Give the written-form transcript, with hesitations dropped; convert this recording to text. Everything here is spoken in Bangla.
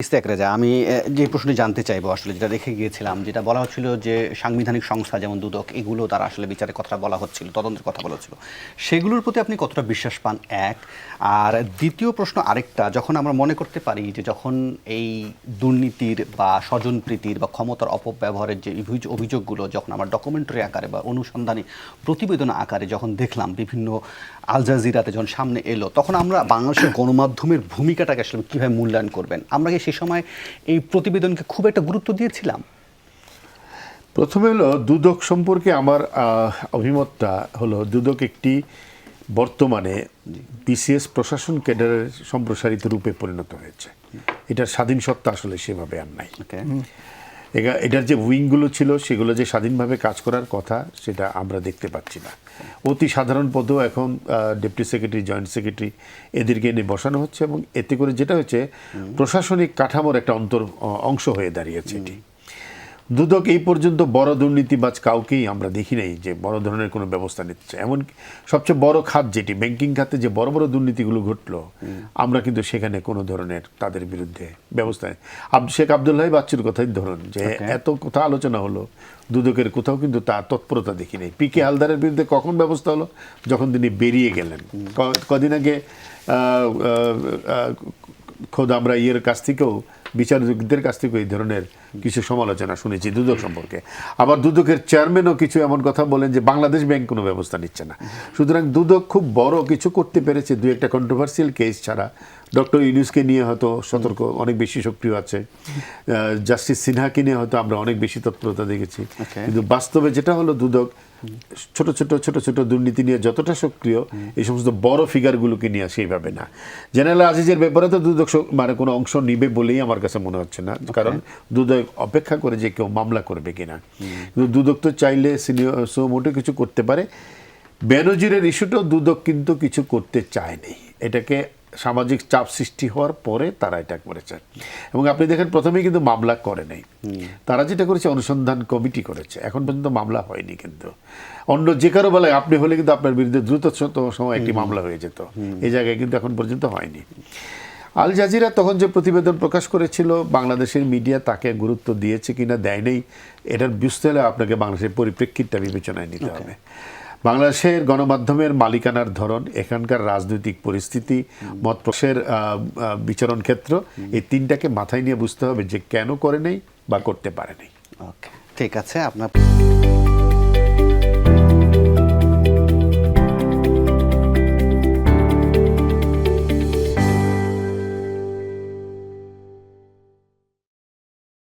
ইস্তেক রেজা, আমি যে প্রশ্নটি জানতে চাইবো আসলে যেটা রেখে গিয়েছিলাম, যেটা বলা হচ্ছিল যে সাংবিধানিক সংস্থা যেমন দুদক এগুলো তারা আসলে বিচারের কথা বলা হচ্ছিল, তদন্তের কথা বলা হচ্ছিল, সেগুলোর প্রতি আপনি কতটা বিশ্বাস পান? এক। আর দ্বিতীয় প্রশ্ন আরেকটা, যখন আমরা মনে করতে পারি যে যখন এই দুর্নীতির বা স্বজনপ্রীতির বা ক্ষমতার অপব্যবহারের যে অভিযোগগুলো যখন আমরা ডকুমেন্টারি আকারে বা অনুসন্ধানী প্রতিবেদন আকারে যখন দেখলাম বিভিন্ন আল জাজিরাতে যখন সামনে এলো, তখন আমরা বাংলাদেশের গণমাধ্যমের ভূমিকাটাকে আসলে কীভাবে মূল্যায়ন করবেন? আমরা কি সে সময় এই প্রতিবেদনকে খুব একটা গুরুত্ব দিয়েছিলাম? প্রথমে হলো দুদক সম্পর্কে আমার অভিমতটা হলো, দুদক একটি বর্তমানে বিসিএস প্রশাসন ক্যাডারের সম্প্রসারিত রূপে পরিণত হয়েছে। এটার স্বাধীন সত্তা আসলে সেভাবে আর নাই। এটার যে উইংগুলো ছিল সেগুলো যে স্বাধীনভাবে কাজ করার কথা সেটা আমরা দেখতে পাচ্ছি না। অতি সাধারণ পদেও এখন ডেপুটি সেক্রেটারি, জয়েন্ট সেক্রেটারি এদেরকে এনে বসানো হচ্ছে এবং এতে করে যেটা হচ্ছে প্রশাসনিক কাঠামোর একটা অংশ হয়ে দাঁড়িয়েছে এটি। দুদক এই পর্যন্ত বড় দুর্নীতিবাজ কাউকেই আমরা দেখি নাই যে বড় ধরনের কোনো ব্যবস্থা নিচ্ছে। এমন সবচেয়ে বড় খাত যেটি ব্যাংকিং খাতে যে বড় বড় দুর্নীতিগুলো ঘটলো, আমরা কিন্তু সেখানে কোনো ধরনের তাদের বিরুদ্ধে ব্যবস্থা নেই। শেখ আব্দুল্লাহ বাচ্চুর কথাই ধরুন, যে এত কথা আলোচনা হলো, দুদকের কোথাও কিন্তু তার তৎপরতা দেখি নেই। পিকে হালদারের বিরুদ্ধে কখন ব্যবস্থা হলো? যখন তিনি বেরিয়ে গেলেন। কদিন আগে খোদ আমরা কাছ থেকেও, বিচারকদের কাছ থেকেও এই ধরনের কিছু সমালোচনা শুনেছি দুদক সম্পর্কে। আবার দুদকের চেয়ারম্যানও কিছু এমন কথা বলেন যে বাংলাদেশ ব্যাংক কোনো ব্যবস্থা নিচ্ছে না। সুতরাং দুদক খুব বড় কিছু করতে পেরেছে দু একটা কন্ট্রোভার্সিয়াল কেস ছাড়া। ডক্টর ইউনূসকে নিয়ে হয়তো সতর্ক অনেক বেশি সক্রিয় আছে, জাস্টিস সিনহাকে নিয়ে হয়তো আমরা অনেক বেশি তৎপরতা দেখেছি। কিন্তু বাস্তবে যেটা হলো, দুদক ছোট ছোট দুর্নীতি নিয়ে যতটা সক্রিয়, এই সমস্ত বড় ফিগারগুলোকে নিয়ে সেইভাবে না। জেনারেল আজিজের ব্যাপারে তো দুদক মানে কোনো অংশ নিবে বলেই আমার কাছে মনে হচ্ছে না, কারণ দুদক অপেক্ষা করে যে কেউ মামলা করবে কিনা। কিন্তু দুদক তো চাইলে মোটে কিছু করতে পারে। বেনজিরের ইস্যুটাও দুদক কিন্তু কিছু করতে চায়নি, এটাকে সামাজিক চাপ সৃষ্টি হওয়ার পরে তারা এটা করেছে। এবং আপনি দেখেন প্রথমেই কিন্তু মামলা করে নাই, তারা যেটা করেছে অনুসন্ধান কমিটি করেছে, এখন পর্যন্ত মামলা হয়নি। কিন্তু অন্য যে কারো বেলায় আপনি হলে কিন্তু আপনার বিরুদ্ধে দ্রুত সময় একটি মামলা হয়ে যেত, এই জায়গায় কিন্তু এখন পর্যন্ত হয়নি। আল জাজিরা তখন যে প্রতিবেদন প্রকাশ করেছিল, বাংলাদেশের মিডিয়া তাকে গুরুত্ব দিয়েছে কিনা দেয় নেই, এটার বুঝতে হলে আপনাকে বাংলাদেশের পরিপ্রেক্ষিতটা বিবেচনায় নিতে হবে। বাংলাদেশের গণমাধ্যমের মালিকানার ধরন, এখানকার রাজনৈতিক পরিস্থিতি, মত প্রকাশের বিচরণ ক্ষেত্র, এই তিনটাকে মাথায় নিয়ে বুঝতে হবে যে কেন করে নেই বা করতে পারে নাই। ওকে, ঠিক আছে। আপনার